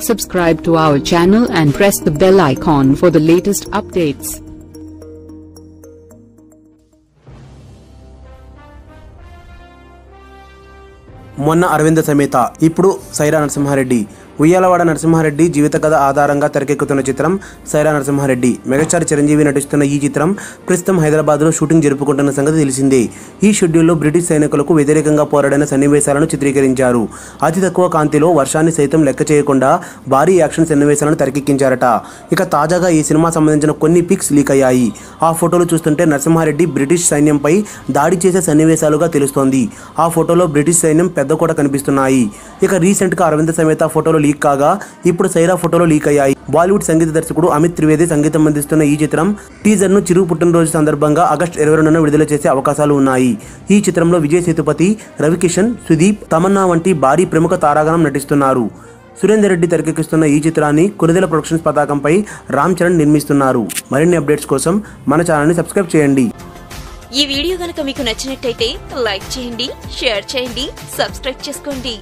Subscribe to our channel and press the bell icon for the latest updates. మొన్న అరవింద సమేత ఇప్పుడు సైరా నరసింహారెడ్డి ఉయ్యాలవాడ నరసింహారెడ్డి జీవిత కథ ఆధారంగా తెరకెక్కుతున్న చిత్రం సైరా నరసింహారెడ్డి. మెగాస్టార్ చిరంజీవి నటిస్తున్న ఈ చిత్రం ప్రస్తుతం హైదరాబాద్లో షూటింగ్ జరుపుకుంటున్న సంగతి తెలిసిందే. ఈ షెడ్యూల్లో బ్రిటిష్ సైనికులకు వ్యతిరేకంగా పోరాడిన సన్నివేశాలను చిత్రీకరించారు. అతి తక్కువ కాంతిలో వర్షాన్ని సైతం లెక్క చేయకుండా భారీ యాక్షన్ సన్నివేశాలను తెరకెక్కించారట. ఇక తాజాగా ఈ సినిమా సంబంధించిన కొన్ని పిక్స్ లీక్ అయ్యాయి. ఆ ఫోటోలు చూస్తుంటే నరసింహారెడ్డి బ్రిటిష్ సైన్యంపై దాడి చేసే సన్నివేశాలుగా తెలుస్తోంది. ఆ ఫోటోలో బ్రిటిష్ సైన్యం పెద్ద కూడా కనిపిస్తున్నాయి. ఇక రీసెంట్గా అరవింద సమేత ఫోటోలు లీక్ కాగా ఇప్పుడు సైరా ఫోటోలు లీక్ అయ్యాయి. బాలీవుడ్ సంగీత దర్శకుడు అమిత్ త్రివేది సంగీతం అందిస్తున్న ఈ చిత్రం టీజర్ ను చిరు పుట్టినరోజు సందర్భంగా ఆగస్టు 22న విడుదల చేసే అవకాశాలు ఉన్నాయి. ఈ చిత్రంలో విజయ్ సేతుపతి, రవికిషన్, సుదీప్, తమన్నా వంటి భారీ ప్రముఖ తారాగణం నటిస్తున్నారు. సురేందర్ రెడ్డి తెరకెక్కిస్తున్న ఈ చిత్రాన్ని కొనిదెల ప్రొడక్షన్స్ పతాకంపై రామ్ చరణ్ నిర్మిస్తున్నారు. మరిన్ని అప్డేట్స్ కోసం మన ఛానల్ని సబ్స్క్రైబ్ చేయండి. ఈ వీడియో గనుక మీకు నచ్చినట్టయితే లైక్ చేయండి, షేర్ చేయండి, సబ్స్క్రైబ్ చేసుకోండి.